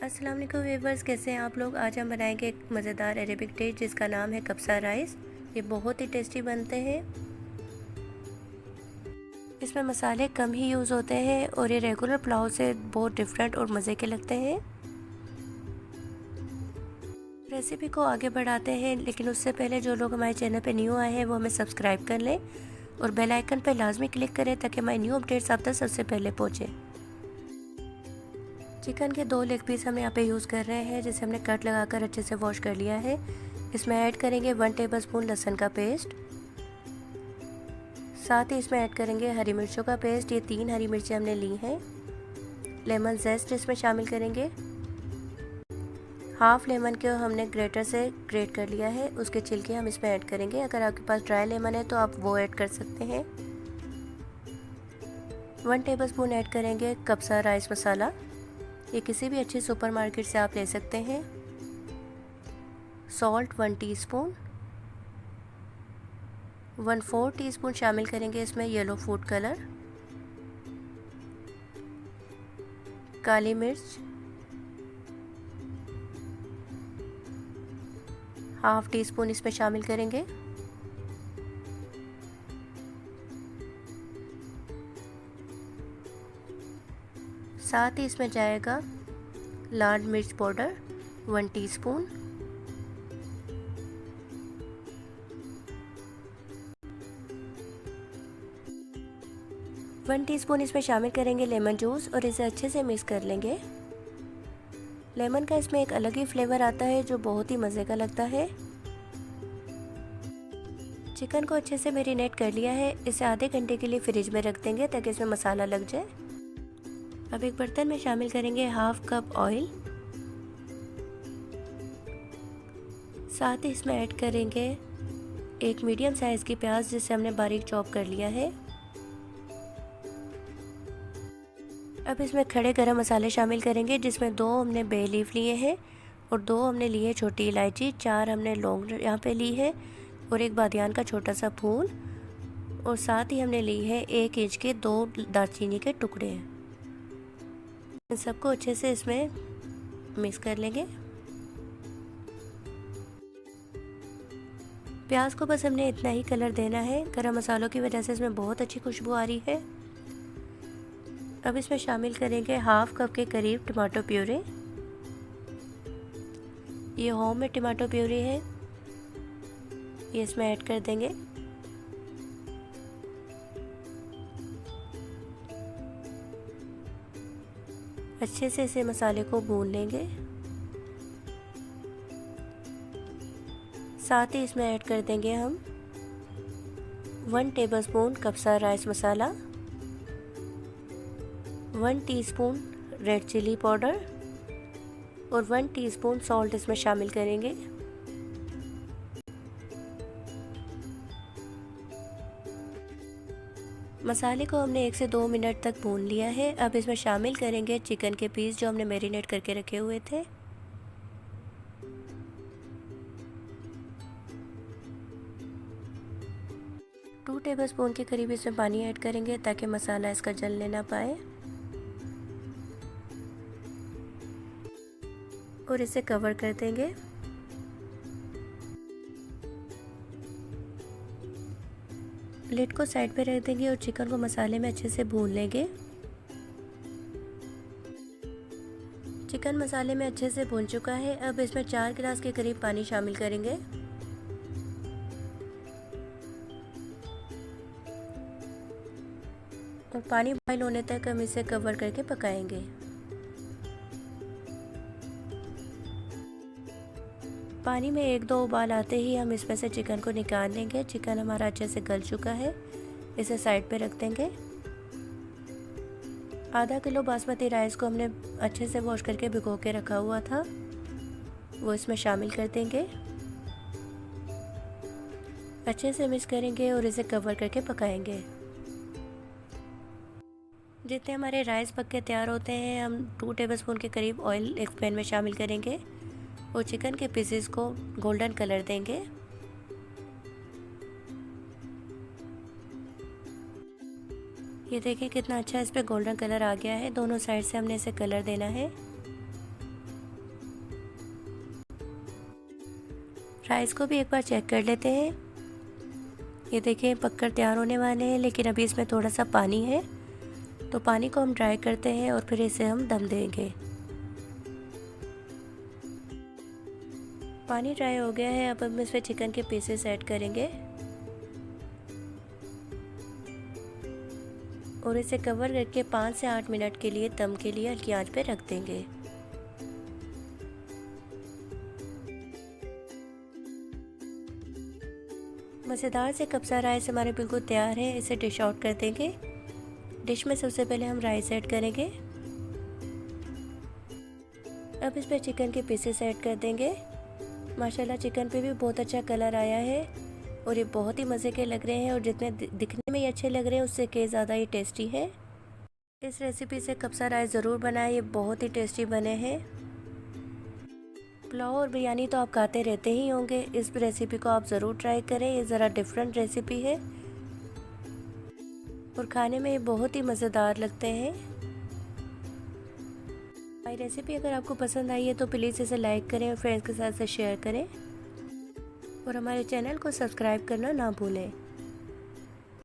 अस्सलाम वालेकुम व्यूअर्स, कैसे हैं आप लोग। आज हम बनाएंगे एक मज़ेदार अरेबिक डिश जिसका नाम है कब्सा राइस। ये बहुत ही टेस्टी बनते हैं। इसमें मसाले कम ही यूज़ होते हैं और ये रेगुलर पुलाव से बहुत डिफरेंट और मज़े के लगते हैं। रेसिपी को आगे बढ़ाते हैं, लेकिन उससे पहले जो लोग हमारे चैनल पे न्यू आए हैं वो हमें सब्सक्राइब कर लें और बेल आइकन पर लाजमी क्लिक करें ताकि हमारी न्यू अपडेट्स आप तक सबसे पहले पहुँचे। चिकन के 2 लेग पीस हम यहाँ पे यूज़ कर रहे हैं, जिसे हमने कट लगाकर अच्छे से वॉश कर लिया है। इसमें ऐड करेंगे 1 टेबलस्पून लहसुन का पेस्ट। साथ ही इसमें ऐड करेंगे हरी मिर्चों का पेस्ट। ये 3 हरी मिर्चें हमने ली हैं। लेमन जेस्ट इसमें शामिल करेंगे। हाफ लेमन को हमने ग्रेटर से ग्रेट कर लिया है, उसके छिलके हम इसमें ऐड करेंगे। अगर आपके पास ड्राई लेमन है तो आप वो ऐड कर सकते हैं। 1 टेबलस्पून ऐड करेंगे कब्सा राइस मसाला। ये किसी भी अच्छी सुपरमार्केट से आप ले सकते हैं। Salt 1 teaspoon. 1/4 टीस्पून शामिल करेंगे इसमें येलो फूड कलर। काली मिर्च हाफ टी स्पून इसमें शामिल करेंगे। साथ ही इसमें जाएगा लाल मिर्च पाउडर 1 टीस्पून। वन टीस्पून इसमें शामिल करेंगे लेमन जूस और इसे अच्छे से मिक्स कर लेंगे। लेमन का इसमें एक अलग ही फ्लेवर आता है जो बहुत ही मज़े का लगता है। चिकन को अच्छे से मैरिनेट कर लिया है। इसे आधे घंटे के लिए फ्रिज में रख देंगे ताकि इसमें मसाला लग जाए। अब एक बर्तन में शामिल करेंगे हाफ कप ऑयल। साथ ही इसमें ऐड करेंगे एक मीडियम साइज़ की प्याज जिसे हमने बारीक चॉप कर लिया है। अब इसमें खड़े गरम मसाले शामिल करेंगे, जिसमें 2 हमने बे लीफ लिए हैं और 2 हमने लिए छोटी इलायची, 4 हमने लौंग यहाँ पे ली है और 1 बादियान का छोटा सा फूल, और साथ ही हमने ली है 1 इंच के 2 दालचीनी के टुकड़े हैं। इन सबको अच्छे से इसमें मिक्स कर लेंगे। प्याज को बस हमने इतना ही कलर देना है। गरम मसालों की वजह से इसमें बहुत अच्छी खुशबू आ रही है। अब इसमें शामिल करेंगे हाफ कप के करीब टमाटो प्यूरी। ये होममेड टमाटो प्यूरी है, ये इसमें ऐड कर देंगे। अच्छे से इसे मसाले को भून लेंगे। साथ ही इसमें ऐड कर देंगे हम 1 टेबलस्पून कब्सा राइस मसाला, 1 टीस्पून रेड चिली पाउडर और 1 टीस्पून सॉल्ट इसमें शामिल करेंगे। मसाले को हमने 1 से 2 मिनट तक भून लिया है। अब इसमें शामिल करेंगे चिकन के पीस जो हमने मैरिनेट करके रखे हुए थे। टू टेबलस्पून के करीब इसमें पानी ऐड करेंगे ताकि मसाला इसका जलने ना पाए, और इसे कवर कर देंगे। लिड को साइड पे रख देंगे और चिकन को मसाले में अच्छे से भून लेंगे। चिकन मसाले में अच्छे से भून चुका है। अब इसमें 4 गिलास के करीब पानी शामिल करेंगे। और पानी बॉईल होने तक हम इसे कवर करके पकाएंगे। पानी में 1-2 उबाल आते ही हम इसमें से चिकन को निकाल लेंगे। चिकन हमारा अच्छे से गल चुका है, इसे साइड पे रख देंगे। आधा किलो बासमती राइस को हमने अच्छे से वॉश करके भिगो के रखा हुआ था, वो इसमें शामिल कर देंगे। अच्छे से मिक्स करेंगे और इसे कवर करके पकाएंगे। जितने हमारे राइस पक के तैयार होते हैं, हम 2 टेबलस्पून के करीब ऑयल एक पैन में शामिल करेंगे और चिकन के पीसेस को गोल्डन कलर देंगे। ये देखिए कितना अच्छा इस पे गोल्डन कलर आ गया है। दोनों साइड से हमने इसे कलर देना है। राइस को भी एक बार चेक कर लेते हैं। ये देखिए पककर तैयार होने वाले हैं, लेकिन अभी इसमें थोड़ा सा पानी है, तो पानी को हम ड्राई करते हैं और फिर इसे हम दम देंगे। पानी ड्राई हो गया है, अब हम इसमें चिकन के पीसेस ऐड करेंगे और इसे कवर करके 5 से 8 मिनट के लिए दम के लिए हल्की आंच पे रख देंगे। मज़ेदार से कब्सा राइस हमारे बिल्कुल तैयार है। इसे डिश आउट कर देंगे। डिश में सबसे पहले हम राइस ऐड करेंगे। अब इस पर चिकन के पीसेस ऐड कर देंगे। माशाल्लाह चिकन पे भी बहुत अच्छा कलर आया है और ये बहुत ही मज़े के लग रहे हैं और जितने दिखने में ही अच्छे लग रहे हैं उससे कई ज़्यादा ही टेस्टी है। इस रेसिपी से कब्सा राइस ज़रूर बनाएं, ये बहुत ही टेस्टी बने हैं। पुलाव और बिरयानी तो आप खाते रहते ही होंगे, इस रेसिपी को आप ज़रूर ट्राई करें। ये ज़रा डिफरेंट रेसिपी है और खाने में ये बहुत ही मज़ेदार लगते हैं। हमारी रेसिपी अगर आपको पसंद आई है तो प्लीज़ इसे लाइक करें और फ्रेंड्स के साथ शेयर करें और हमारे चैनल को सब्सक्राइब करना ना भूलें।